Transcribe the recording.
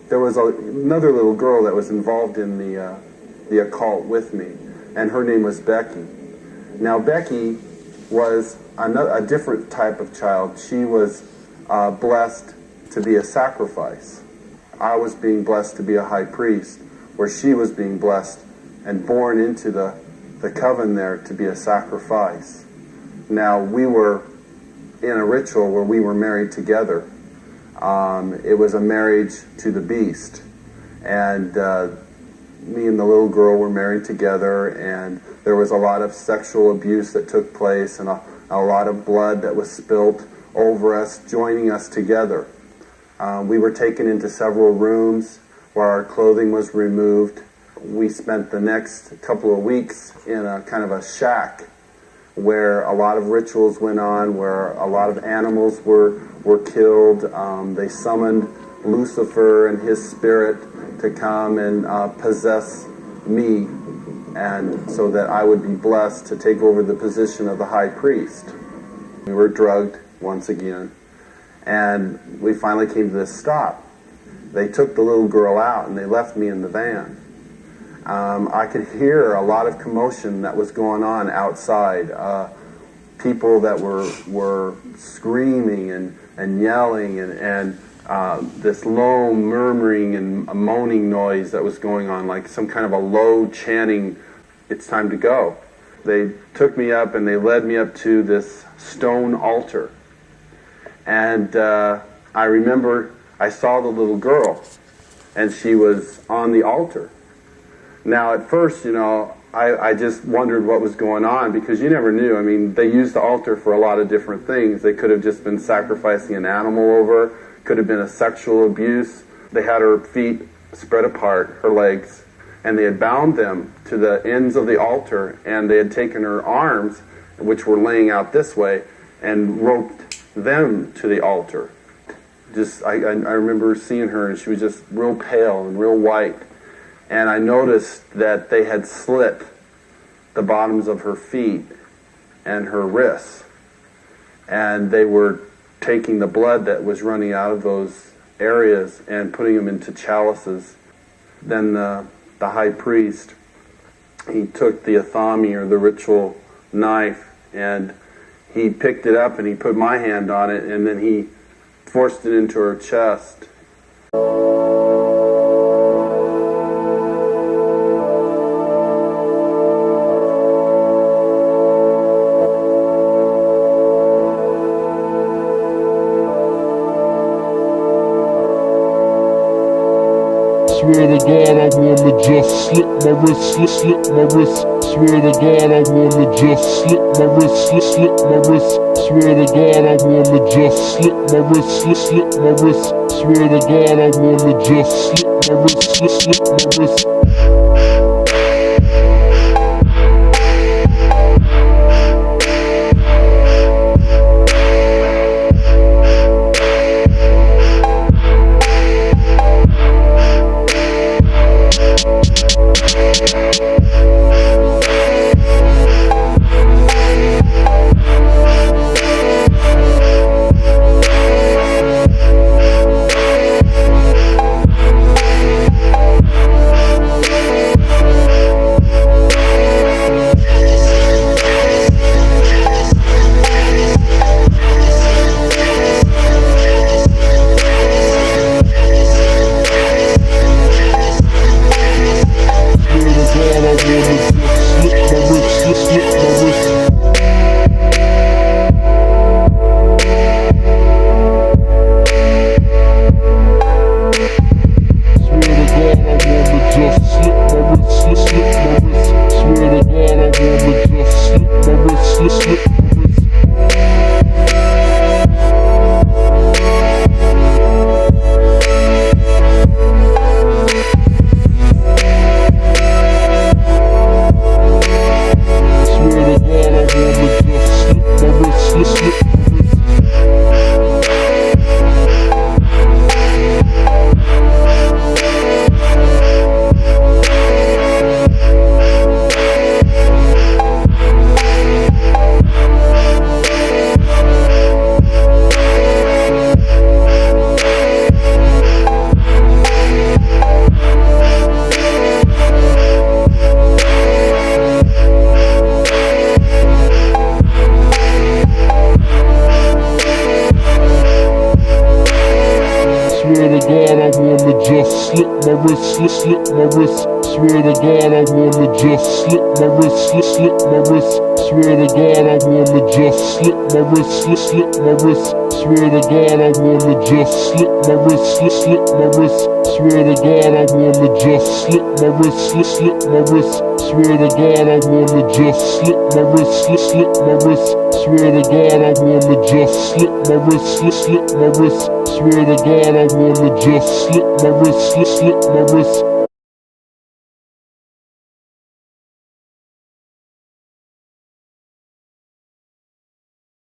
there was another little girl that was involved in the occult with me, and her name was Becky. Now Becky was a different type of child. She was blessed to be a sacrifice. I was being blessed to be a high priest, where she was being blessed and born into the coven there to be a sacrifice. Now we were in a ritual where we were married together. It was a marriage to the beast, and me and the little girl were married together, and there was a lot of sexual abuse that took place, and a lot of blood that was spilt over us, joining us together. We were taken into several rooms where our clothing was removed. We spent the next couple of weeks in a kind of a shack where a lot of rituals went on, where a lot of animals were killed. They summoned Lucifer and his spirit to come and possess me, and so that I would be blessed to take over the position of the high priest. We were drugged once again, and we finally came to this stop. They took the little girl out and they left me in the van. I could hear a lot of commotion that was going on outside. People that were screaming and yelling, and this low murmuring and moaning noise that was going on, like some kind of a low chanting, "It's time to go." They took me up and they led me up to this stone altar. And I remember I saw the little girl, and she was on the altar. Now at first, I just wondered what was going on, because you never knew. I mean, they used the altar for a lot of different things. They could have just been sacrificing an animal over, could have been a sexual abuse. They had her feet spread apart, her legs, and they had bound them to the ends of the altar, and they had taken her arms, which were laying out this way, and roped them to the altar. I remember seeing her, and she was just real pale and real white. And I noticed that they had slit the bottoms of her feet and her wrists. And they were taking the blood that was running out of those areas and putting them into chalices. Then the high priest, he took the athami, or the ritual knife, and he picked it up and he put my hand on it, and then he forced it into her chest. Swear to God, I wanna just slip my wrist, slip my wrist. Swear to God, I wanna just slip my wrist, slip my wrist. Swear to God, I wanna just slip my wrist, slip my wrist. Swear to God, I wanna just slip my wrist, slip my wrist. Swear to God, I wanna just slip my wrist, slip my wrist. Swear to God, I wanna just slip my wrist, slip my wrist. Swear to God, I wanna just slip my wrist, slip my wrist. Swear to God, I wanna just slip my wrist, slip my wrist. Swear to God, I wanna just slip my wrist, slip my wrist. Swear to God, I wanna just slip my wrist, slip my wrist. Swear to God, I wanna just slip my wrist, slip my wrist. Swear to God, I wanna just slip my wrist, slip my wrist.